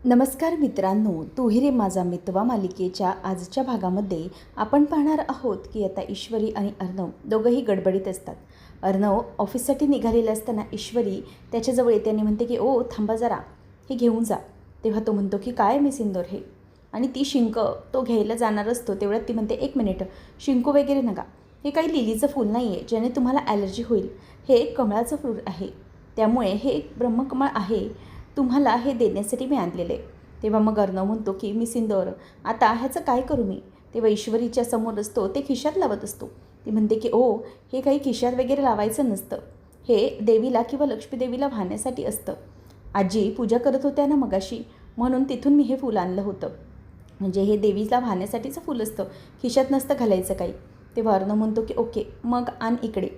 नमस्कार मित्रांनो, तू ही रे माझा मितवा मालिकेच्या आजच्या भागामध्ये आपण पाहणार आहोत की आता ईश्वरी आणि अर्णव दोघंही गडबडीत असतात. अर्णव ऑफिससाठी निघालेलं असताना ईश्वरी त्याच्याजवळ येते आणि म्हणते की ओ थांबा जरा, हे घेऊन जा. तेव्हा तो म्हणतो की काय मी सिंदूर हे, आणि ती शिंक तो घ्यायला जाणार असतो तेवढ्यात ती म्हणते एक मिनिट, शिंकू वगैरे नका, हे काही लिलीचं फूल नाही आहे ज्याने तुम्हाला ॲलर्जी होईल. हे एक कमळाचं फूल आहे, त्यामुळे हे एक ब्रह्मकमळ आहे, तुम्हाला हे देण्यासाठी मी आणलेले. तेव्हा मग अर्णव म्हणतो की मी सिंदूर, आता ह्याचं काय करू मी. तेव्हा ईश्वरीच्या समोर असतो, ते खिशात लावत असतो. ती म्हणते की ओ हे काही खिशात वगैरे लावायचं नसतं, हे देवीला किंवा लक्ष्मी देवीला वाहण्यासाठी असतं. आजी पूजा करत होत्या ना मगाशी, म्हणून तिथून मी हे फूल आणलं होतं. म्हणजे हे देवीला वाहण्यासाठीचं फूल असतं, खिशात नसतं घालायचं काही. तेव्हा अर्णव म्हणतो की ओके मग आण इकडे.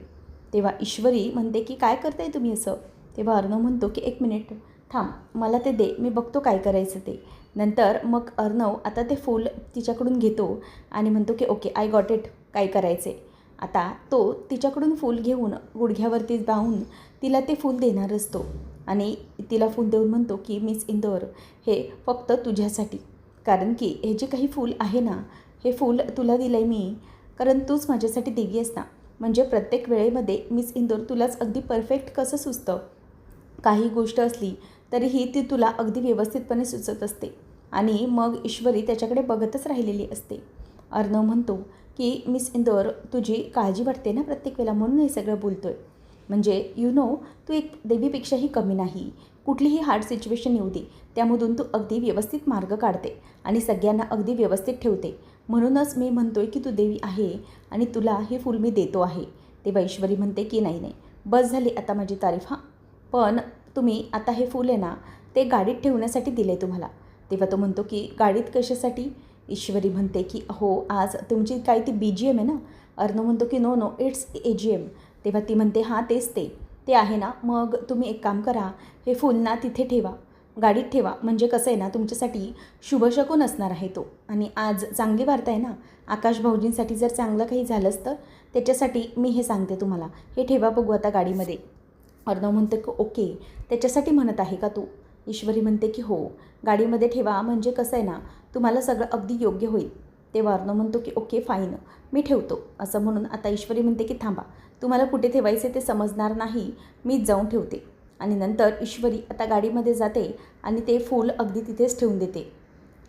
तेव्हा ईश्वरी म्हणते की काय करताय तुम्ही असं. तेव्हा अर्णव म्हणतो की एक मिनिट थांब, मला ते दे, मी बघतो काय करायचं ते. नंतर मग अर्णव आता ते फूल तिच्याकडून घेतो आणि म्हणतो की ओके आय गॉट इट, काय करायचे. आता तो तिच्याकडून फूल घेऊन गुडघ्यावरती जाऊन तिला ते फूल देणार असतो आणि तिला फूल देऊन म्हणतो की मिस इंदोर, हे फक्त तुझ्यासाठी, कारण की हे जे काही फूल आहे ना, हे फूल तुला दिलं आहे मी, कारण तूच माझ्यासाठी देवी आहेस ना. म्हणजे प्रत्येक वेळेमध्ये मिस इंदोर तुलाच अगदी परफेक्ट कसं सुचतं, काही गोष्ट असली तरीही ती तुला अगदी व्यवस्थितपणे सुचत असते. आणि मग ईश्वरी त्याच्याकडे बघतच राहिलेली असते. अर्णव म्हणतो की मिस इंदोर, तुझी काळजी वाटते ना प्रत्येक वेळेला, म्हणून हे सगळं बोलतो आहे. म्हणजे तू एक देवीपेक्षाही कमी नाही. कुठलीही हार्ड सिच्युएशन येऊ दे, त्यामधून तू अगदी व्यवस्थित मार्ग काढते आणि सगळ्यांना अगदी व्यवस्थित ठेवते. म्हणूनच मी म्हणतो आहे की तू देवी आहे आणि तुला हे फूल मी देतो आहे. तेव्हा ईश्वरी म्हणते की नाही नाही, बस झाली आता माझी तारीफ हां, पण तुम्ही आता हे फूल आहे ना, ते गाडीत ठेवण्यासाठी दिले तुम्हाला. तेव्हा तो म्हणतो की गाडीत कशासाठी. ईश्वरी म्हणते की हो आज तुमची काय ती BGM आहे ना. अर्णव म्हणतो की नो नो इट्स AGM. तेव्हा ती म्हणते हां तेच ते आहे ना, मग तुम्ही एक काम करा, हे फूल ना तिथे ठेवा, गाडीत ठेवा. म्हणजे कसं आहे ना, तुमच्यासाठी शुभशकून असणार आहे तो. आणि आज चांगली वार्ता आहे ना, आकाश भाऊजींसाठी जर चांगलं काही झालं असतं त्याच्यासाठी मी हे सांगते तुम्हाला, हे ठेवा बघू आता गाडीमध्ये. अर्णव म्हणते की ओके, त्याच्यासाठी म्हणत आहे का तू. ईश्वरी म्हणते की हो, गाडीमध्ये ठेवा, म्हणजे कसं आहे ना, तुम्हाला सगळं अगदी योग्य होईल. तेव्हा अर्णव म्हणतो की ओके फाईन, मी ठेवतो. असं म्हणून आता ईश्वरी म्हणते की थांबा, तुम्हाला कुठे ठेवायचे ते समजणार नाही, मीच जाऊन ठेवते. आणि नंतर ईश्वरी आता गाडीमध्ये जाते आणि ते फूल अगदी तिथेच ठेवून देते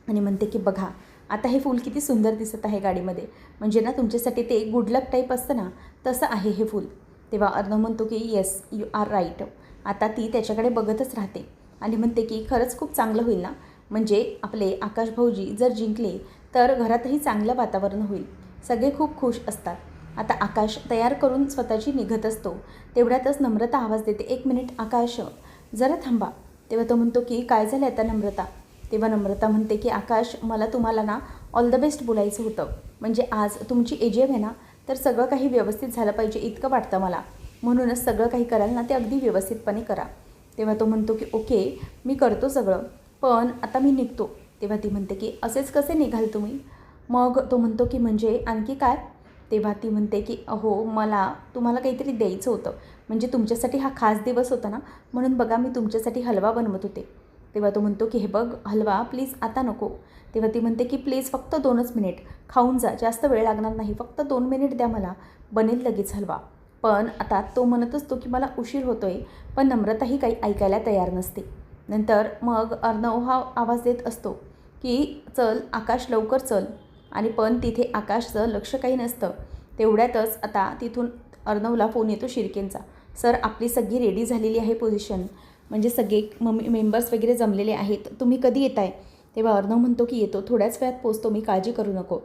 आणि म्हणते की बघा आता हे फूल किती सुंदर दिसत आहे गाडीमध्ये. म्हणजे ना तुमच्यासाठी ते गुड लक टाईप असतं ना, तसं आहे हे फूल. तेव्हा अर्णव म्हणतो की येस यू आर राईट. आता ती त्याच्याकडे बघतच राहते आणि म्हणते की खरंच खूप चांगलं होईल ना, म्हणजे आपले आकाश भाऊजी जर जिंकले तर घरातही चांगलं वातावरण होईल, सगळे खूप खुश असतात. आता आकाश तयार करून स्वतःची निघत असतो, तेवढ्यातच नम्रता आवाज देते, एक मिनिट आकाश जरा थांबा. तेव्हा तो म्हणतो की काय झालं आता नम्रता. तेव्हा नम्रता म्हणते की आकाश, मला तुम्हाला ना ऑल द बेस्ट बोलायचं होतं. म्हणजे आज तुमची AGM आहे ना, तर सगळं काही व्यवस्थित झालं पाहिजे इतकं वाटतं मला, म्हणूनच सगळं काही कराल ना ते अगदी व्यवस्थितपणे करा. तेव्हा तो म्हणतो की ओके मी करतो सगळं, पण आता मी निघतो. तेव्हा ती म्हणते की असेच कसे निघाल तुम्ही. मग तो म्हणतो की म्हणजे आणखी काय. तेव्हा ती म्हणते की अहो मला तुम्हाला काहीतरी द्यायचं होतं, म्हणजे तुमच्यासाठी हा खास दिवस होता ना, म्हणून बघा मी तुमच्यासाठी हलवा बनवत होते. तेव्हा तो म्हणतो की हे बघ हलवा प्लीज आता नको. तेव्हा ती म्हणते की प्लीज फक्त 2च मिनिट खाऊन जा, जास्त वेळ लागणार नाही, फक्त 2 मिनिट द्या मला, बनेल लगेच हलवा. पण आता तो म्हणत असतो की मला उशीर होतो आहे, पण नम्रताही काही ऐकायला तयार नसते. नंतर मग अर्णव हा आवाज देत असतो की चल आकाश लवकर चल, आणि पण तिथे आकाशचं लक्ष काही नसतं. तेवढ्यातच आता तिथून अर्णवला फोन येतो शिर्केंचा. सर आपली सगळी रेडी झालेली आहे पोझिशन, म्हणजे सगळे मेंबर्स वगैरे जमलेले आहेत, तुम्ही कधी येत आहे. तेव्हा अर्णव म्हणतो की येतो, थोड्याच वेळात पोचतो मी, काळजी करू नको.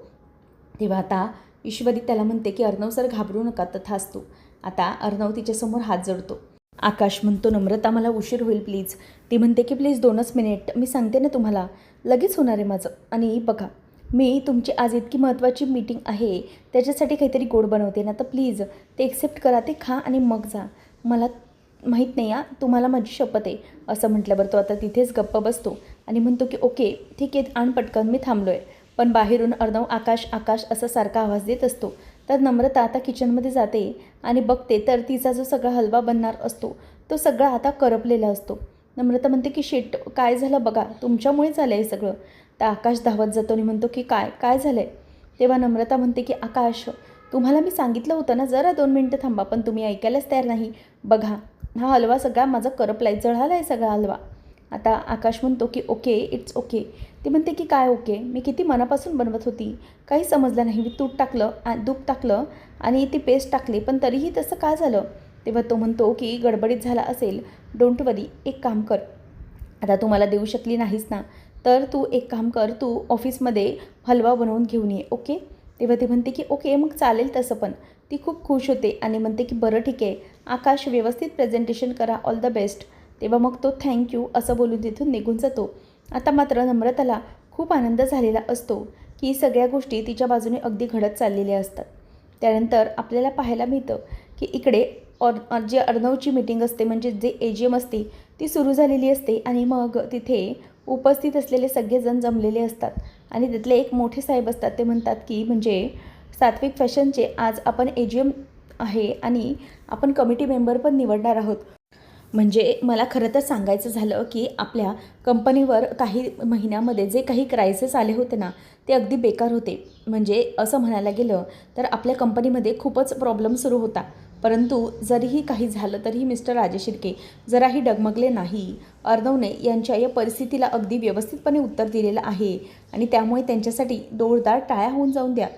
तेव्हा आता ईश्वरी त्याला म्हणते की अर्णव सर घाबरू नका, तथास्तु. आता अर्णव तिच्यासमोर हात जोडतो. आकाश म्हणतो नम्रता मला उशीर होईल प्लीज. ती म्हणते की प्लीज 2च मिनिट, मी सांगते ना तुम्हाला, लगेच होणार आहे माझं. आणि बघा मी तुमची आज इतकी महत्त्वाची मीटिंग आहे त्याच्यासाठी काहीतरी गोड बनवते ना, तर प्लीज ते एक्सेप्ट करा, ते खा आणि मग जा. मला माहीत नाही तुम्हाला माझी शपथ आहे. असं म्हटल्यावर तो आता तिथेच गप्प बसतो आणि म्हणतो की ओके ठीक आहे आण पटकन, मी थांबलो आहे. पण बाहेरून अर्णव आकाश आकाश असा सारखा आवाज देत असतो. तर नम्रता आता किचनमध्ये जाते आणि बघते तर तिचा जो सगळा हलवा बनणार असतो तो सगळा आता करपलेला असतो. नम्रता म्हणते की शिट, काय झालं बघा, तुमच्यामुळे झालं आहे सगळं. तर आकाश धावत जातो आणि म्हणतो की काय काय झालं आहे. तेव्हा नम्रता म्हणते की आकाश, तुम्हाला मी सांगितलं होतं ना जरा 2 मिनटं थांबा, पण तुम्ही ऐकायलाच तयार नाही. बघा, हा हलवा सगळा माझा करपलाय, जळाला आहे सगळा हलवा. आता आकाश म्हणतो की ओके, इट्स ओके. ती म्हणते की काय ओके, मी किती मनापासून बनवत होती, काही समजलं नाही. मी दूध टाकलं आणि ती पेस्ट टाकली, पण तरीही तसं काय झालं. तेव्हा तो म्हणतो की गडबडीत झाला असेल, डोंट वरी, एक काम कर, आता तू मला देऊ शकली नाहीस ना, तर तू एक काम कर, तू ऑफिसमध्ये हलवा बनवून घेऊन ये, ओके. तेव्हा ती म्हणते की ओके, मग चालेल तसं पण. ती खूप खुश होते आणि म्हणते की बरं ठीक आहे आकाश, व्यवस्थित प्रेझेंटेशन करा, ऑल द बेस्ट. तेव्हा मग तो थँक्यू असं बोलून तिथून निघून जातो. आता मात्र नम्रताला खूप आनंद झालेला असतो की सगळ्या गोष्टी तिच्या बाजूने अगदी घडत चाललेल्या असतात. त्यानंतर आपल्याला पाहायला मिळतं की इकडे जे अर्णवची मीटिंग असते, म्हणजे जे AGM असते ती सुरू झालेली असते आणि मग तिथे उपस्थित असलेले सगळेजण जमलेले असतात आणि तिथले एक मोठे साहेब असतात. ते म्हणतात की म्हणजे सात्विक फॅशनचे आज आपण AGM आहे आणि आपण कमिटी मेंबर पण निवडणार आहोत. म्हणजे मला खरं तर सांगायचं झालं की आपल्या कंपनीवर काही महिन्यामध्ये जे काही क्रायसिस आले होते ना, ते अगदी बेकार होते. म्हणजे असं म्हणायला गेलं तर आपल्या कंपनीमध्ये खूपच प्रॉब्लेम सुरू होता. परंतु जरीही काही झालं तरीही मिस्टर राजेश शिर्के जराही डगमगले नाही. अर्णवने यांच्या या परिस्थितीला अगदी व्यवस्थितपणे उत्तर दिलेलं आहे आणि त्यामुळे त्यांच्यासाठी जोरदार टाळ्या होऊन जाऊन द्या.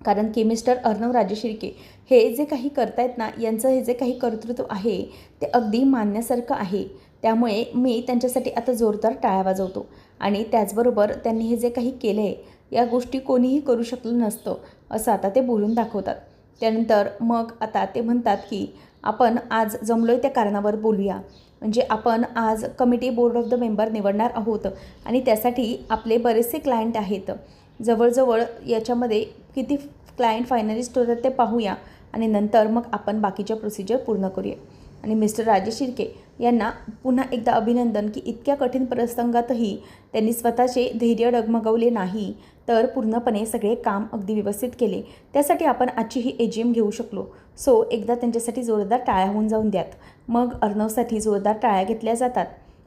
कारण की मिस्टर अर्णव राजेश शिर्के हे जे काही करतायत ना, यांचं हे जे काही कर्तृत्व आहे ते अगदी मानण्यासारखं आहे. त्यामुळे मी त्यांच्यासाठी आता जोरदार टाळ्या वाजवतो आणि त्याचबरोबर त्यांनी हे जे काही केलं आहे या गोष्टी कोणीही करू शकलं नसतं, असं आता ते बोलून दाखवतात. त्यानंतर मग आता ते म्हणतात की आपण आज जमलो आहे त्या कारणावर बोलूया. म्हणजे आपण आज committee board of the member निवडणार आहोत आणि त्यासाठी आपले बरेचसे क्लायंट आहेत. जवळजवळ याच्यामध्ये किती क्लायंट फायनलिस्ट होतात ते पाहूया आणि नंतर मग आपण बाकीच्या प्रोसिजर पूर्ण करूया. आणि मिस्टर राजेश शिर्के यांना पुन्हा एकदा अभिनंदन की इतक्या कठीण प्रसंगातही त्यांनी स्वतःचे धैर्य डगमगवले नाही, तर पूर्णपणे सगळे काम अगदी व्यवस्थित केले. त्यासाठी आपण आजची ही AGM घेऊ शकलो. सो एकदा त्यांच्यासाठी जोरदार टाळ्या होऊन जाऊन द्यात. मग अर्णवसाठी जोरदार टाळ्या घेतल्या जातात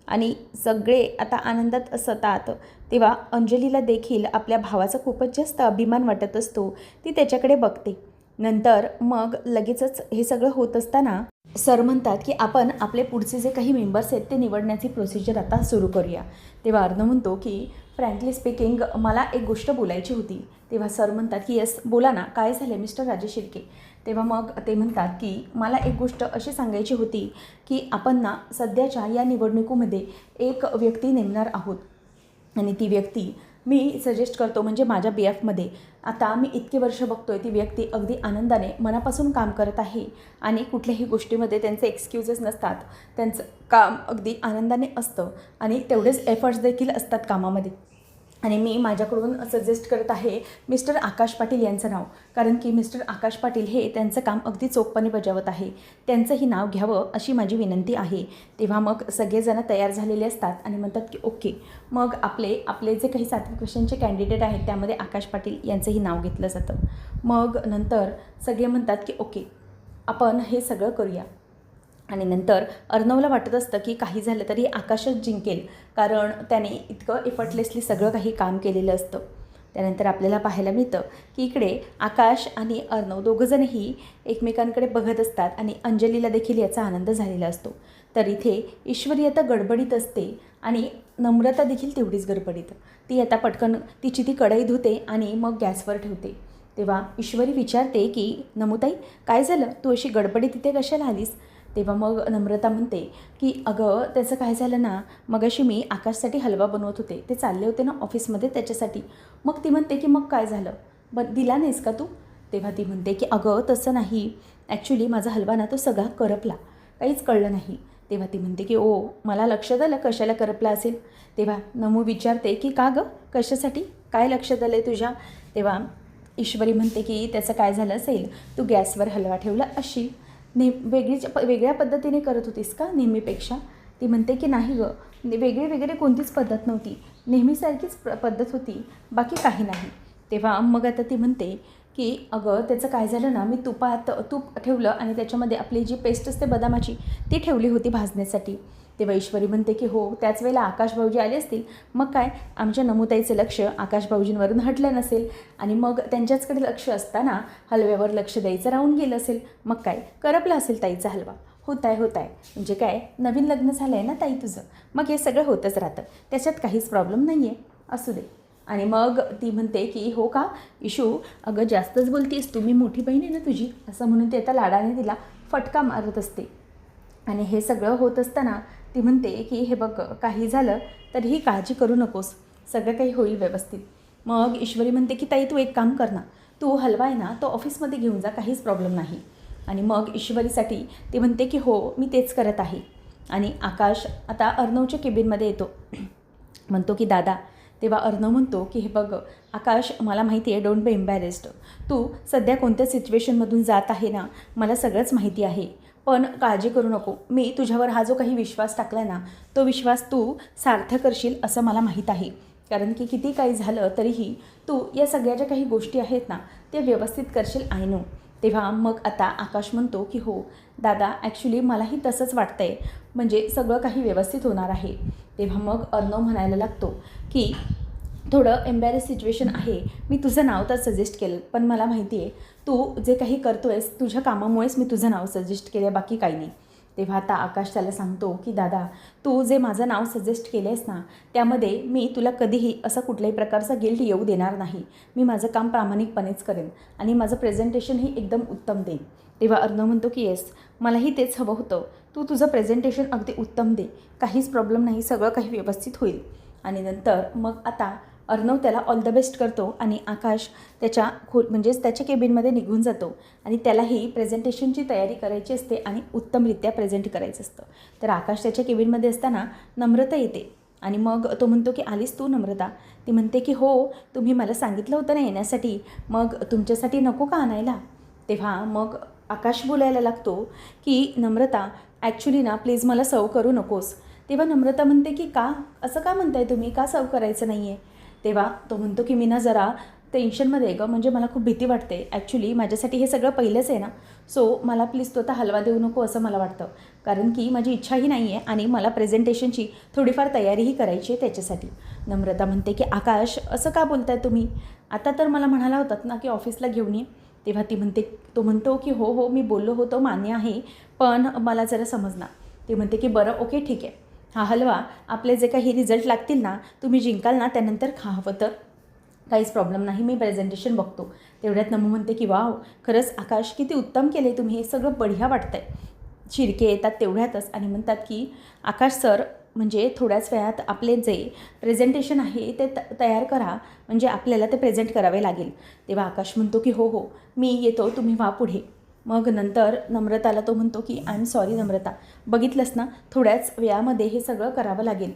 आणि सगळे आता आनंदात असतात. तेव्हा अंजलीला देखील आपल्या भावाचा खूपच जास्त अभिमान वाटत असतो. ती त्याच्याकडे बघते. नंतर मग लगेचच हे सगळं होत असताना सर म्हणतात की आपण आपले पुढचे जे काही मेंबर्स आहेत ते निवडण्याची प्रोसिजर आता सुरू करूया. तेव्हा अर्णव म्हणतो की फ्रँकली स्पीकिंग मला एक गोष्ट बोलायची होती. तेव्हा सर म्हणतात की येस बोला ना, काय झालं मिस्टर राजेश शिर्के. तेव्हा मग ते म्हणतात की मला एक गोष्ट अशी सांगायची होती की आपण ना सध्याच्या या निवडणुकीमध्ये एक व्यक्ती नेमणार आहोत आणि ती व्यक्ती मी सजेस्ट करतो, म्हणजे माझ्या BFमध्ये आता मी इतके वर्ष बघतोय ती व्यक्ती अगदी आनंदाने मनापासून काम करत आहे आणि कुठल्याही गोष्टीमध्ये त्यांचे एक्सक्यूजेस नसतात. त्यांचं काम अगदी आनंदाने असतं आणि तेवढेच एफर्ट्स देखील असतात कामामध्ये. आणि मी माझ्याकडून सजेस्ट करत आहे मिस्टर आकाश पाटील यांचं नाव, कारण की मिस्टर आकाश पाटील हे त्यांचं काम अगदी चोखपणे बजावत आहे. त्यांचंही नाव घ्यावं अशी माझी विनंती आहे. तेव्हा मग सगळेजण तयार झालेले असतात आणि म्हणतात की ओके. मग आपले जे काही सात्विक क्वेश्चनचे कॅन्डिडेट आहेत त्यामध्ये आकाश पाटील यांचंही नाव घेतलं जातं. मग नंतर सगळे म्हणतात की ओके आपण हे सगळं करूया. आणि नंतर अर्णवला वाटत असतं की काही झालं तरी आकाशच जिंकेल, कारण त्याने इतकं एफर्टलेसली सगळं काही काम केलेलं असतं. त्यानंतर आपल्याला पाहायला मिळतं की इकडे आकाश आणि अर्णव दोघंजणही एकमेकांकडे बघत असतात आणि अंजलीला देखील याचा आनंद झालेला असतो. तर इथे ईश्वरी आता गडबडीत असते आणि नम्रता देखील तेवढीच गडबडीत. ती आता पटकन तिची ती कढई धुते आणि मग गॅसवर ठेवते. तेव्हा ईश्वरी विचारते की नमुताई काय झालं, तू अशी गडबडीत तिथे कशाला आलीस. तेव्हा मग नम्रता म्हणते की अगं त्याचं काय झालं ना, मगाशी मी आकाशसाठी हलवा बनवत होते, ते चालले होते ना ऑफिसमध्ये त्याच्यासाठी. मग ती म्हणते की मग काय झालं, दिला नाहीस का तू. तेव्हा ती म्हणते की अगं तसं नाही, ॲक्च्युली माझा हलवा ना तो सगळा करपला, काहीच कळलं नाही. तेव्हा ती म्हणते की ओ मला लक्षात आलं कशाला करपला असेल. तेव्हा नमू विचारते की का गं कशासाठी, काय लक्षात आलं आहे तुझ्या. तेव्हा ईश्वरी म्हणते की त्याचं काय झालं असेल, तू गॅसवर हलवा ठेवला अशी वेगळ्या पद्धतीने करत होतीस का नेहमीपेक्षा. ती म्हणते की नाही गं, वगैरे कोणतीच पद्धत नव्हती, नेहमीसारखीच पद्धत होती, बाकी काही नाही. तेव्हा मग आता ती म्हणते की अगं त्याचं काय झालं ना, मी तूप ठेवलं आणि त्याच्यामध्ये आपली जी पेस्ट असते बदामाची ती ठेवली होती भाजण्यासाठी. तेव्हा ईश्वरी म्हणते की हो, त्याच वेळेला आकाश भाऊजी आले असतील, मग काय आमच्या नमुताईचं लक्ष आकाश भाऊजींवरून हटलं नसेल आणि मग त्यांच्याचकडे लक्ष असताना हलव्यावर लक्ष द्यायचं राहून गेलं असेल. मग काय करपला असेल ताईचा हलवा. होत आहे म्हणजे काय, नवीन लग्न झालं आहे ना ताई तुझं, मग हे सगळं होतच राहतं, त्याच्यात काहीच प्रॉब्लेम नाही आहे, असू दे. आणि मग ती म्हणते की हो का इशू, अगं जास्तच बोलतीस, तुम्ही मोठी बहीण आहे ना तुझी, असं म्हणून ते आता लाडाने तिला फटका मारत असते. आणि हे सगळं होत असताना ती म्हणते की हे बघ, काही झालं तरीही काळजी करू नकोस, सगळं काही होईल व्यवस्थित. मग ईश्वरी म्हणते की ताई तू एक काम कर ना, तू हलवा आहे ना तो ऑफिसमध्ये घेऊन जा, काहीच प्रॉब्लेम नाही. आणि मग ईश्वरीसाठी ती म्हणते की हो मी तेच करत आहे. आणि आकाश आता अर्णवच्या केबिनमध्ये येतो, म्हणतो की दादा. तेव्हा अर्णव म्हणतो की हे बघ आकाश, मला माहिती आहे, डोंट बी एम्बॅरेस्ड, तू सध्या कोणत्या सिच्युएशनमधून जात आहे ना, मला सगळंच माहिती आहे, पण काळजी करू नको, मी तुझ्यावर हा जो काही विश्वास टाकला ना, तो विश्वास तू सार्थ करशील असं मला माहीत आहे. कारण की किती काही झालं तरीही तू या सगळ्या ज्या काही गोष्टी आहेत ना त्या व्यवस्थित करशील, आय नो. तेव्हा मग आता आकाश म्हणतो की हो दादा, ॲक्च्युली मलाही तसंच वाटतं आहे, म्हणजे सगळं काही व्यवस्थित होणार आहे. तेव्हा मग अर्णव म्हणायला लागतो की थोडं एम्बॅरेस सिच्युएशन आहे, मी तुझं नाव तर सजेस्ट केलं, पण मला माहिती आहे तू जे काही करतो आहेस तुझ्या कामामुळेच मी तुझं नाव सजेस्ट केलं आहे, बाकी काही नाही. तेव्हा आता आकाश त्याला सांगतो की दादा, तू जे माझं नाव सजेस्ट केलं आहेस ना, त्यामध्ये मी तुला कधीही असा कुठल्याही प्रकारचा गिल्ट येऊ देणार नाही. मी माझं काम प्रामाणिकपणेच करेन आणि माझं प्रेझेंटेशनही एकदम उत्तम देईन. तेव्हा अर्णव म्हणतो की येस, मलाही तेच हवं होतं, तू तुझं प्रेझेंटेशन अगदी उत्तम दे, काहीच प्रॉब्लेम नाही, सगळं काही व्यवस्थित होईल. आणि नंतर मग आता अर्णव त्याला ऑल द बेस्ट करतो आणि आकाश त्याच्या म्हणजेच त्याच्या केबिनमध्ये निघून जातो. आणि त्यालाही प्रेझेंटेशनची तयारी करायची असते आणि उत्तमरित्या प्रेझेंट करायचं असतं. तर आकाश त्याच्या केबिनमध्ये असताना नम्रता येते आणि मग तो म्हणतो की आलीस तू नम्रता? ती म्हणते की हो, तुम्ही मला सांगितलं होतं ना येण्यासाठी, मग तुमच्यासाठी नको का आणायला? तेव्हा मग आकाश बोलायला लागतो की नम्रता, ॲक्च्युली ना प्लीज मला सर्व करू नकोस. तेव्हा नम्रता म्हणते की का, असं का म्हणताय तुम्ही, का सर्व करायचं नाही आहे? तेव्हा तो म्हणतो की मी ना जरा टेन्शनमध्ये आहे गं, म्हणजे मला खूप भीती वाटते, ॲक्च्युली माझ्यासाठी हे सगळं पहिलंच आहे ना, सो मला प्लीज तो आता हलवा देऊ नको असं मला वाटतं, कारण की माझी इच्छाही नाही आहे आणि मला प्रेझेंटेशनची थोडीफार तयारीही करायची आहे त्याच्यासाठी. नम्रता म्हणते की आकाश, असं का बोलताय तुम्ही, आता तर मला म्हणाला होतात ना की ऑफिसला घेऊन ये. तेव्हा तो म्हणतो की हो हो मी बोललो होतो, मान्य आहे, पण मला जरा समजणार. ती म्हणते की बरं ओके ठीक आहे, हा हलवा आपले जे काही रिझल्ट लागतील ना, तुम्ही जिंकाल ना, त्यानंतर खा हवं तर, काहीच प्रॉब्लेम नाही, मी प्रेझेंटेशन बघतो. तेवढ्यात नमू म्हणते की वाव, खरंच आकाश किती उत्तम केले तुम्ही, हे सगळं बढिया वाटतं आहे. शिर्के येतात तेवढ्यातच आणि म्हणतात की आकाश सर, म्हणजे थोड्याच वेळात आपले जे प्रेझेंटेशन आहे ते तयार करा, म्हणजे आपल्याला ते प्रेझेंट करावे लागेल. तेव्हा आकाश म्हणतो की हो हो मी येतो, तुम्ही व्हा पुढे. मग नंतर नम्रताला तो म्हणतो की आय एम सॉरी नम्रता, बघितलंस ना, थोड्याच वेळामध्ये हे सगळं करावं लागेल,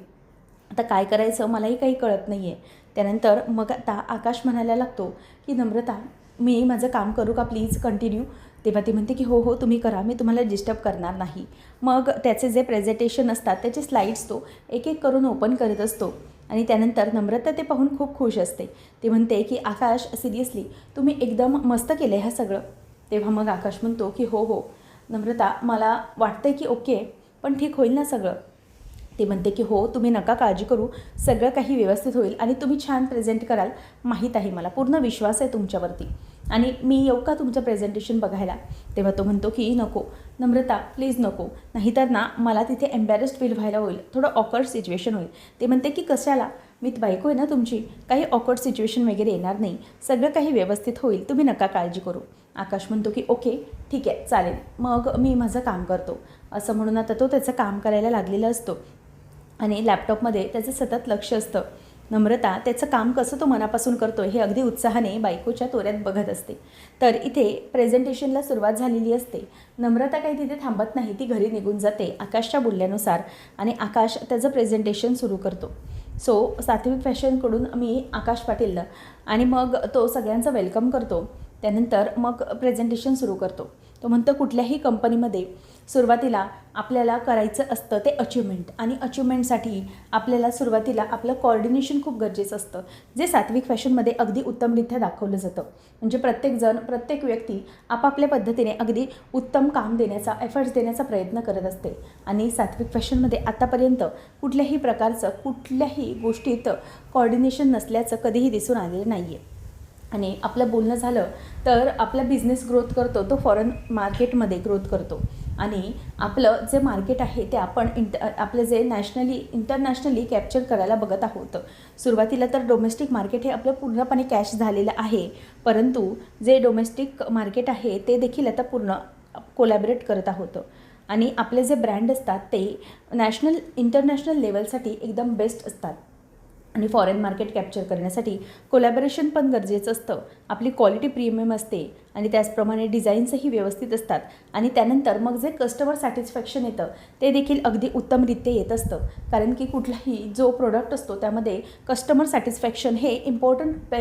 आता काय करायचं मलाही काही कळत नाही आहे. त्यानंतर मग आता आकाश म्हणायला लागतो की नम्रता, मी माझं काम करू का, प्लीज कंटिन्यू. तेव्हा ती म्हणते की हो हो तुम्ही करा, मी तुम्हाला डिस्टर्ब करणार नाही. मग त्याचे जे प्रेझेंटेशन असतात त्याचे स्लाईड्स तो एक एक करून ओपन करत असतो आणि त्यानंतर नम्रता ते पाहून खूप खुश असते. ती म्हणते की आकाश सिरियसली तुम्ही एकदम मस्त केलं आहे हे सगळं. तेव्हा मग आकाश म्हणतो की हो हो नम्रता, मला वाटतं की ओके, पण ठीक होईल ना सगळं. ती म्हणते की हो तुम्ही नका काळजी करू, सगळं काही व्यवस्थित होईल आणि तुम्ही छान प्रेझेंट कराल, माहीत आहे, मला पूर्ण विश्वास आहे तुमच्यावरती, आणि मी येऊ का तुमचं प्रेझेंटेशन बघायला? तेव्हा तो म्हणतो की नको नम्रता प्लीज नको, नाहीतर ना मला तिथे एम्बॅरेस्ड फील व्हायला होईल, थोडं ऑकवर्ड सिच्युएशन होईल. ते म्हणते की कशाला, मी बायको आहे ना तुमची, काही ऑकवर्ड सिच्युएशन वगैरे येणार नाही, सगळं काही व्यवस्थित होईल, तुम्ही नका काळजी करू. आकाश म्हणतो की ओके ठीक आहे चालेल, मग मी माझं काम करतो, असं म्हणून आता तो त्याचं काम करायला लागलेलं असतो आणि लॅपटॉपमध्ये त्याचं सतत लक्ष असतं. नम्रता त्याचं काम कसं तो मनापासून करतो हे अगदी उत्साहाने बायकोच्या तोऱ्यात बघत असते. तर इथे प्रेझेंटेशनला सुरुवात झालेली असते. नम्रता काही तिथे थांबत नाही, ती घरी निघून जाते आकाशच्या बोलल्यानुसार आणि आकाश त्याचं प्रेझेंटेशन सुरू करतो. सो सात्विक फॅशनकडून मी आकाश पाटील आणि मग तो सगळ्यांचं वेलकम करतो. त्यानंतर मग प्रेझेंटेशन सुरू करतो. तो म्हणतो कुठल्याही कंपनीमध्ये सुरुवातीला आपल्याला करायचं असतं ते अचिव्हमेंट, आणि अचिव्हमेंटसाठी आपल्याला सुरुवातीला आपलं कॉर्डिनेशन खूप गरजेचं असतं, जे सात्विक फॅशनमध्ये अगदी उत्तमरित्या दाखवलं जातं. म्हणजे प्रत्येकजण, प्रत्येक व्यक्ती आपापल्या पद्धतीने अगदी उत्तम काम देण्याचा, एफर्ट्स देण्याचा प्रयत्न करत असते. आणि सात्विक फॅशनमध्ये आतापर्यंत कुठल्याही प्रकारचं, कुठल्याही गोष्टीत कॉर्डिनेशन नसल्याचं कधीही दिसून आलेलं नाही आहे. आणि आपलं बोलणं झालं तर आपला बिझनेस ग्रोथ करतो तो फॉरेन मार्केटमध्ये ग्रोथ करतो. आणि आपलं जे मार्केट आहे ते आपण आपलं जे इंटरनॅशनली कॅप्चर करायला बघत आहोत. सुरुवातीला तर डोमेस्टिक मार्केट हे आपलं पूर्णपणे कॅश झालेलं आहे, परंतु जे डोमेस्टिक मार्केट आहे ते देखील आता पूर्ण कोलॅबरेट करत आहोत. आणि आपले जे ब्रँड असतात ते इंटरनॅशनल लेवलसाठी एकदम बेस्ट असतात. आणि फॉरेन मार्केट कॅप्चर करण्यासाठी कोलॅबरेशन पण गरजेचं असतं. आपली क्वालिटी प्रीमियम असते आणि त्याचप्रमाणे डिझाईन्सही व्यवस्थित असतात. आणि त्यानंतर मग जे कस्टमर सॅटिस्फॅक्शन येतं ते देखील अगदी उत्तमरित्या येत असतं. कारण की कुठलाही जो प्रोडक्ट असतो त्यामध्ये कस्टमर सॅटिस्फॅक्शन हे इम्पॉर्टंट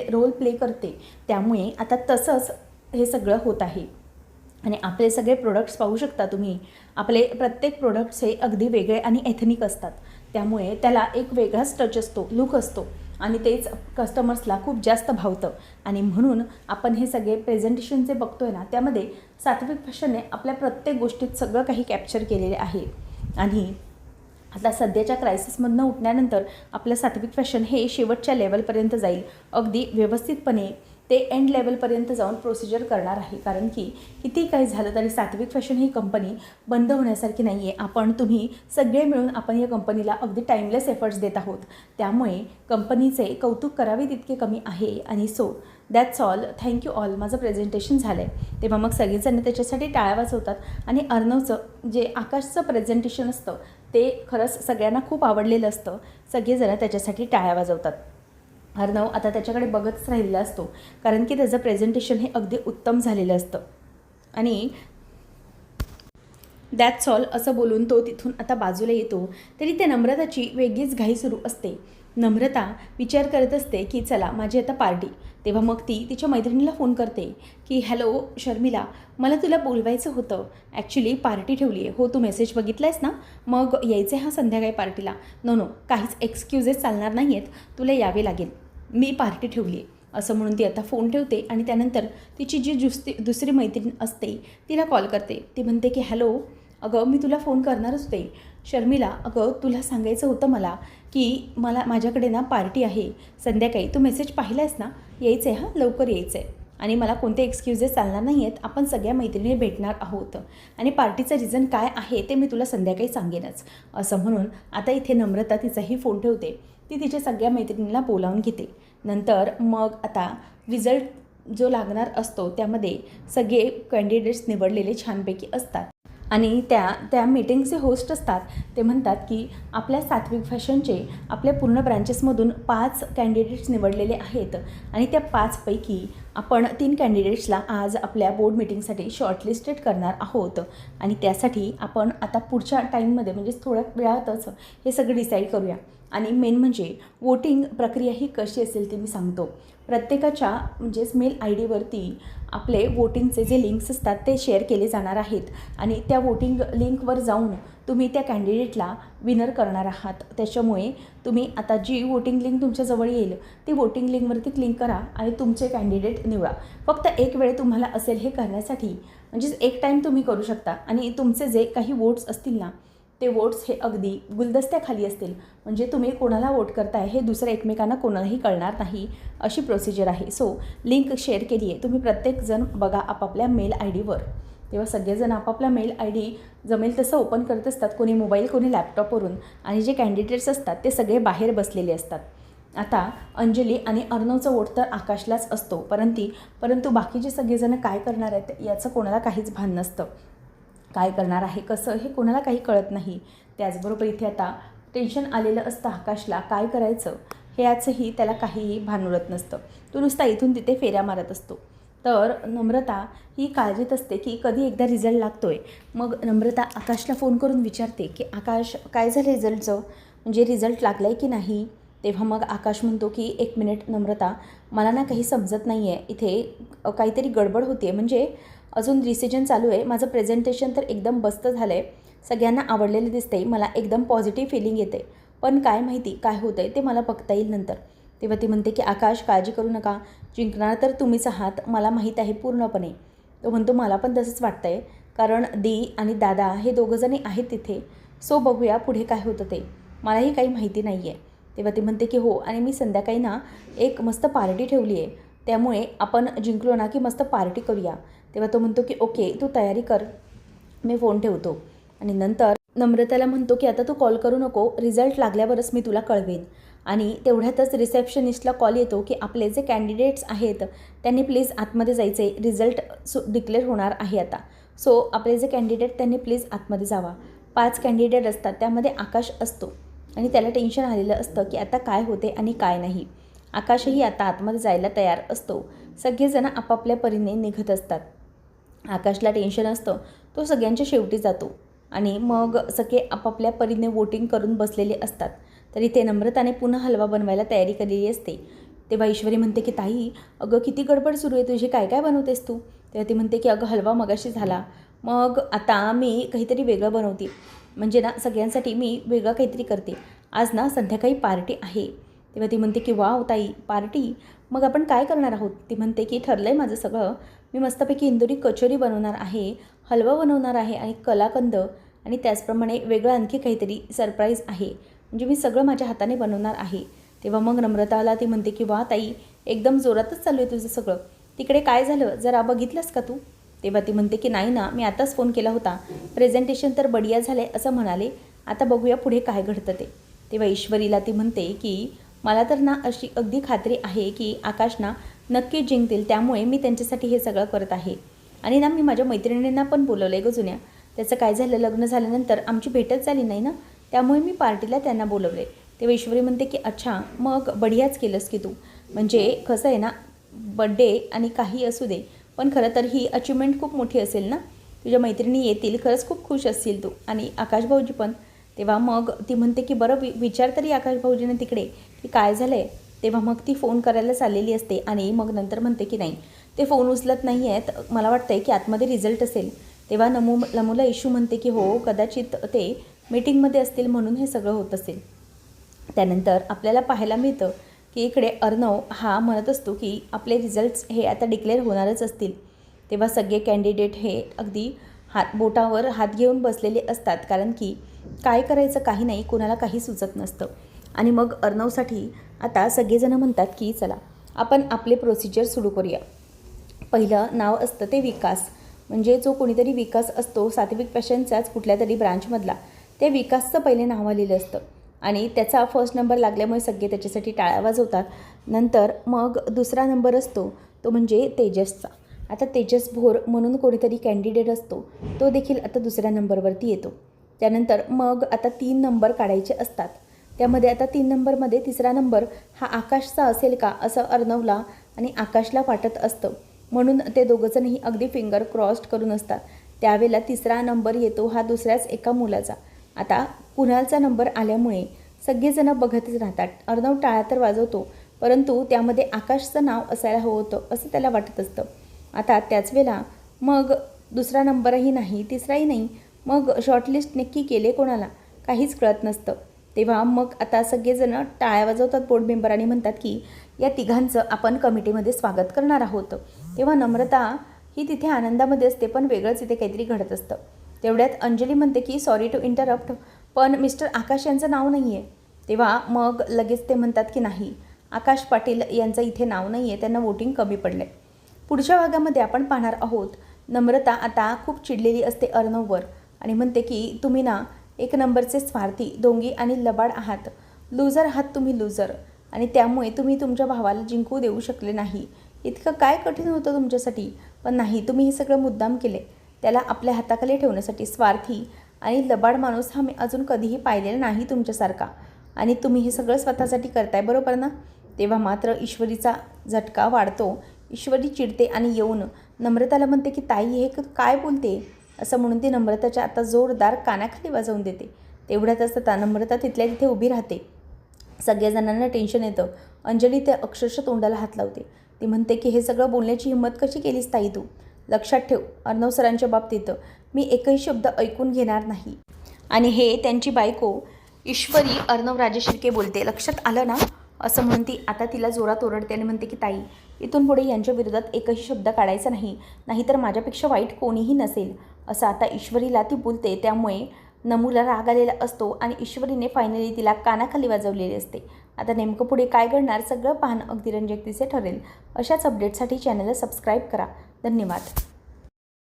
रोल प्ले करते. त्यामुळे आता तसंच हे सगळं होत आहे. आणि आपले सगळे प्रोडक्ट्स पाहू शकता तुम्ही. आपले प्रत्येक प्रोडक्ट्स हे अगदी वेगळे आणि एथनिक असतात. त्यामुळे त्याला एक वेगळाच टच असतो, लुक असतो, आणि तेच कस्टमर्सला खूप जास्त भावतं. आणि म्हणून आपण हे सगळे प्रेझेंटेशन जे बघतोय ना, त्यामध्ये सात्विक फॅशनने आपल्या प्रत्येक गोष्टीत सगळं काही कॅप्चर केलेले आहे. आणि आता सध्याच्या क्रायसिसमधनं उठल्यानंतर आपलं सात्विक फॅशन हे शेवटच्या लेवलपर्यंत जाईल. अगदी व्यवस्थितपणे ते एंड लेवलपर्यंत जाऊन प्रोसिजर करणार आहे. कारण की किती काही झालं तरी सात्विक फॅशन ही कंपनी बंद होण्यासारखी नाही आहे. तुम्ही सगळे मिळून आपण या कंपनीला अगदी टाईमलेस एफर्ट्स देत आहोत. त्यामुळे कंपनीचे कौतुक करावे तितके कमी आहे. आणि so that's all, thank you all. माझं प्रेझेंटेशन झालं आहे. तेव्हा मग सगळेजण त्याच्यासाठी टाळ्या वाजवतात. आणि अर्णवचं जे आकाशचं प्रेझेंटेशन असतं ते खरंच सगळ्यांना खूप आवडलेलं असतं. सगळेजण त्याच्यासाठी टाळ्या वाजवतात. अर्णव आता त्याच्याकडे बघतच राहिलेला असतो, कारण की त्याचं प्रेझेंटेशन हे अगदी उत्तम झालेलं असतं. आणि दॅट्स ऑल असं बोलून तो तिथून आता बाजूला येतो. तरी त्या नम्रताची वेगळीच घाई सुरू असते. नम्रता विचार करत असते की चला माझी आता पार्टी. तेव्हा मग ती तिच्या मैत्रिणीला फोन करते की हॅलो शर्मिला, मला तुला बोलवायचं होतं. ॲक्च्युली पार्टी ठेवली आहे. हो, तू मेसेज बघितला आहेस ना? मग यायचं आहे संध्याकाळी पार्टीला. नो, काहीच एक्सक्युजेस चालणार नाही आहेत, तुला यावे लागेल. मी पार्टी ठेवली आहे असं म्हणून ती आता फोन ठेवते. आणि त्यानंतर तिची जी दुसरी मैत्रीण असते तिला कॉल करते. ती म्हणते की हॅलो, अगं मी तुला फोन करणारच होते. शर्मिला, अगं तुला सांगायचं होतं मला की माझ्याकडे ना पार्टी आहे संध्याकाळी. तू मेसेज पाहिला आहेस ना? यायचं आहे, हां लवकर यायचं आहे. आणि मला कोणते एक्सक्युजेस चालणार नाही आहेत. आपण सगळ्या मैत्रिणी भेटणार आहोत. आणि पार्टीचं रिझन काय आहे ते मी तुला संध्याकाळी सांगेनच. असं म्हणून आता इथे नम्रता तिचाही फोन ठेवते. ती तिच्या सगळ्या मैत्रिणींना बोलावून घेते. नंतर मग आता रिझल्ट जो लागणार असतो त्यामध्ये सगळे कॅन्डिडेट्स निवडलेले छानपैकी असतात. आणि त्या मीटिंगचे होस्ट असतात. ते म्हणतात की आपल्या सात्विक फॅशनचे आपल्या पूर्ण ब्रँचेसमधून 5 कॅन्डिडेट्स निवडलेले आहेत. आणि त्या 5पैकी आपण 3 कॅन्डिडेट्सला आज आपल्या बोर्ड मीटिंगसाठी शॉर्टलिस्टेड करणार आहोत. आणि त्यासाठी आपण आता पुढच्या टाईममध्ये म्हणजे थोड्या वेळातच हे सगळं डिसाईड करूया. आणि मेन म्हणजे वोटिंग प्रक्रिया ही कशी असेल ते मी सांगतो. प्रत्येकाच्या म्हणजेच मेल ID आपले वोटिंगचे जे लिंक्स असतात ते शेअर केले जाणार आहेत. आणि त्या वोटिंग लिंकवर जाऊन तुम्ही त्या कॅन्डिडेटला विनर करणार आहात. त्याच्यामुळे तुम्ही आता जी वोटिंग लिंक तुमच्याजवळ येईल ती वोटिंग लिंकवरती क्लिक करा आणि तुमचे कॅन्डिडेट निवडा. फक्त एक वेळ तुम्हाला असेल हे करण्यासाठी, म्हणजेच एक टाईम तुम्ही करू शकता. आणि तुमचे जे काही वोट्स असतील ना ते वोट्स हे अगदी गुलदस्त्याखाली असतील. म्हणजे तुम्ही कोणाला वोट करताय हे दुसऱ्या एकमेकांना कोणालाही कळणार नाही, अशी प्रोसिजर आहे. सो लिंक शेअर केली आहे, तुम्ही प्रत्येकजण बघा आपापल्या मेल ID तेव्हा सगळेजण आपापला मेल ID जमेल तसं ओपन करत असतात. कोणी मोबाईल, कोणी लॅपटॉपवरून. आणि जे कॅन्डिडेट्स असतात ते सगळे बाहेर बसलेले असतात. आता अंजली आणि अर्णवचा वोट तर आकाशलाच असतो. परंतु बाकीचे सगळेजण काय करणार आहेत याचं कोणाला काहीच भान नसतं. काय करणार आहे कसं हे कोणाला काही कळत नाही. त्याचबरोबर इथे आता टेन्शन आलेलं असतं आकाशला, काय करायचं हे याचंही त्याला काहीही भान उरत नसतं. तो नुसता इथून तिथे फेऱ्या मारत असतो. तर नम्रता ही काळजीत असते की कधी एकदा रिझल्ट लागतो आहे. मग नम्रता आकाशला फोन करून विचारते की आकाश, काय झालं रिझल्टचं, म्हणजे रिझल्ट लागला आहे की नाही? तेव्हा मग आकाश म्हणतो की 1 मिनिट नम्रता, मला ना काही समजत नाही आहे. इथे काहीतरी गडबड होते. म्हणजे अजून डिसिजन चालू आहे. माझं प्रेझेंटेशन तर एकदम मस्त झालं आहे, सगळ्यांना आवडलेलं दिसतंय, मला एकदम पॉझिटिव्ह फीलिंग येते. पण काय माहिती काय होतं आहे ते मला बघता येईल नंतर. तेव्हा ती म्हणते की आकाश काळजी करू नका, जिंकणार तर तुम्हीच आहात, मला माहीत आहे पूर्णपणे. तो म्हणतो मला पण तसंच वाटतं आहे, कारण दी आणि दादा हे दोघंजणी आहेत तिथे. सो बघूया पुढे काय होतं ते, मलाही काही माहिती नाही आहे. तेव्हा ती म्हणते की हो, आणि मी संध्याकाळी ना एक मस्त पार्टी ठेवली आहे, त्यामुळे आपण जिंकलो ना की मस्त पार्टी करूया. तेव्हा तो म्हणतो की ओके तू तयारी कर, मी फोन ठेवतो. आणि नंतर नम्रताला म्हणतो की आता तू कॉल करू नको, रिझल्ट लागल्यावरच मी तुला कळवेन. आणि तेवढ्यातच रिसेप्शनिस्टला कॉल येतो की आपले जे कॅन्डिडेट्स आहेत त्यांनी प्लीज आतमध्ये जायचे, रिझल्ट डिक्लेअर होणार आहे आता. सो आपले जे कॅन्डिडेट त्यांनी प्लीज आतमध्ये जावा. 5 कॅन्डिडेट असतात, त्यामध्ये आकाश असतो आणि त्याला टेन्शन आलेलं असतं की आता काय होते आणि काय नाही. आकाशही आता आतमध्ये जायला तयार असतो. सगळेजण आपापल्या परीने निघत असतात. आकाशला टेन्शन असतं, तो सगळ्यांच्या शेवटी जातो आणि मग सगळे आपापल्या परीने वोटिंग करून बसलेले असतात. तरी ते नम्रताने पुन्हा हलवा बनवायला तयारी केलेली असते. तेव्हा ईश्वरी म्हणते की ताई अगं किती गडबड सुरू आहे तुझी, काय काय बनवतेस तू? तेव्हा ती म्हणते की अगं हलवा मगाशी झाला, मग आता मी काहीतरी वेगळं बनवते, म्हणजे ना सगळ्यांसाठी मी वेगळं काहीतरी करते. आज ना संध्याकाळी पार्टी आहे. तेव्हा ती म्हणते की वाव ताई पार्टी, मग आपण काय करणार आहोत? ती म्हणते की ठरलं आहे माझं सगळं, मी मस्तपैकी इंदोरी कचोरी बनवणार आहे, हलवा बनवणार आहे आणि कलाकंद, आणि त्याचप्रमाणे वेगळं आणखी काहीतरी सरप्राईज आहे, म्हणजे मी सगळं माझ्या हाताने बनवणार आहे. तेव्हा मग नम्रताला ती म्हणते की वा ताई एकदम जोरातच चालू आहे तुझं सगळं, तिकडे काय झालं जरा बघितलंस का तू? तेव्हा ती म्हणते की नाही ना, मी आताच फोन केला होता, प्रेझेंटेशन तर बढिया झाले असं म्हणाले, आता बघूया पुढे काय घडतं ते. तेव्हा ईश्वरीला ती म्हणते की मला तर ना अशी अगदी खात्री आहे की आकाश ना नक्कीच जिंकतील, त्यामुळे मी त्यांच्यासाठी हे सगळं करत आहे. आणि ना मी माझ्या मैत्रिणींना पण बोलवलं आहे गं जुन्या, त्याचं काय झालं लग्न झाल्यानंतर आमची भेटच झाली नाही ना, त्यामुळे मी पार्टीला त्यांना बोलवले. तेव्हा ईश्वरी म्हणते की अच्छा मग बढियाच केलंस की तू, म्हणजे कसं आहे ना बड्डे आणि काही असू दे, पण खरं तर ही अचिव्हमेंट खूप मोठी असेल ना, तुझ्या मैत्रिणी येतील, खरंच खूप खुश असतील तू आणि आकाश भाऊजी पण. तेव्हा मग ती म्हणते की बरं विचार तरी आकाश भाऊजीने तिकडे की काय झालं आहे. तेव्हा मग ती फोन करायला चाललेली असते आणि मग नंतर म्हणते की नाही ते फोन उचलत नाही आहेत, मला वाटतं आहे की आतमध्ये रिझल्ट असेल. तेव्हा नमूला इशू म्हणते की हो कदाचित ते मीटिंगमध्ये असतील म्हणून हे सगळं होत असेल. त्यानंतर आपल्याला पाहायला मिळतं की इकडे अर्णव हा म्हणत असतो की आपले रिझल्ट्स हे आता डिक्लेअर होणारच असतील. तेव्हा सगळे कॅन्डिडेट हे अगदी बोटावर हात घेऊन बसलेले असतात, कारण की काय करायचं काही नाही, कोणाला काही सुचत नसतं. आणि मग अर्णवसाठी आता सगळेजण म्हणतात की चला आपण आपले प्रोसिजर सुरू करूया. पहिलं नाव असतं ते विकास, म्हणजे जो कोणीतरी विकास असतो सात्विक पेशंटचाच कुठल्या तरी ब्रांचमधला, ते विकासचं पहिले नाव आलेलं असतं आणि त्याचा फर्स्ट नंबर लागल्यामुळे सगळे त्याच्यासाठी टाळ्या वाजवतात. नंतर मग दुसरा नंबर असतो तो म्हणजे तेजसचा. आता तेजस भोर म्हणून कोणीतरी कॅन्डिडेट असतो, तो देखील आता दुसऱ्या नंबरवरती येतो. त्यानंतर मग आता 3 नंबर काढायचे असतात, त्यामध्ये आता 3 नंबरमध्ये तिसरा नंबर हा आकाशचा असेल का असं अर्णवला आणि आकाशला वाटत असतं, म्हणून ते दोघंजणही अगदी फिंगर क्रॉस्ड करून असतात. त्यावेळेला तिसरा नंबर येतो हा दुसऱ्याच एका मुलाचा. आता कुणालचा नंबर आल्यामुळे सगळेजणं बघतच राहतात. अर्णव टाळ्या तर वाजवतो, परंतु त्यामध्ये आकाशचं नाव असायला हवं होतं असं त्याला वाटत असतं. आता त्याच वेळेला मग दुसरा नंबरही नाही, तिसराही नाही, मग शॉर्टलिस्ट नक्की केले कोणाला काहीच कळत नसतं. तेव्हा मग आता सगळेजणं टाळ्या वाजवतात बोर्ड मेंबर आणि म्हणतात की या तिघांचं आपण कमिटीमध्ये स्वागत करणार आहोत. तेव्हा नम्रता ही तिथे आनंदामध्ये असते, पण वेगळंच इथे काहीतरी घडत असतं. तेवढ्यात अंजली म्हणते की सॉरी टू इंटरप्ट, पण मिस्टर आकाश यांचं नाव नाही आहे. तेव्हा मग लगेच ते म्हणतात की नाही आकाश पाटील यांचं इथे नाव नाही आहे, त्यांना वोटिंग कमी पडलं आहे. पुढच्या भागामध्ये आपण पाहणार आहोत नम्रता आता खूप चिडलेली असते अर्णववर आणि म्हणते की तुम्ही ना 1 नंबरचे स्वार्थी, ढोंगी आणि लबाड आहात, लूजर आहात तुम्ही, लूजर, आणि त्यामुळे तुम्ही तुमच्या भावाला जिंकू देऊ शकले नाही. इतकं काय कठीण होतं तुमच्यासाठी, पण नाही तुम्ही हे सगळं मुद्दाम केले, त्याला आपल्या हाताखाली ठेवण्यासाठी. स्वार्थी आणि लबाड माणूस हा मी अजून कधीही पाहिलेला नाही तुमच्यासारखा, आणि तुम्ही हे सगळं स्वतःसाठी करताय, बरोबर ना? तेव्हा मात्र ईश्वरीचा झटका वाढतो. ईश्वरी चिडते आणि येऊन नम्रताला म्हणते की ताई हे काय बोलते असं म्हणून ती नम्रताच्या आता जोरदार कानाखाली वाजवून देते. तेवढ्यातच आता नम्रता तिथल्या तिथे उभी राहते. सगळ्या जणांना टेन्शन येतं. अंजली ते अक्षरशः तोंडाला हात लावते. ती म्हणते की हे सगळं बोलण्याची हिंमत कशी केलीस ताई तू? लक्षात ठेव, अर्णव सरांच्या बाबतीत मी एकही शब्द ऐकून घेणार नाही. आणि हे त्यांची बायको ईश्वरी अर्णव राजेशिर्के बोलते. लक्षात आलं ना, असं म्हणून ती आता तिला जोरात ओरडते आणि म्हणते की ताई, इथून पुढे यांच्या विरोधात एकही शब्द काढायचा नाही, नाहीतर माझ्यापेक्षा वाईट कोणीही नसेल, असं आता ईश्वरीला ती बोलते. त्यामुळे नमूला राग आलेला असतो आणि ईश्वरीने फायनली तिला कानाखाली वाजवलेली असते. आता नेमकं पुढे काय घडणार सगळं पाहणं अगदी रंजक दिसे ठरेल. अशाच अपडेटसाठी चॅनलला सबस्क्राईब करा. धन्यवाद.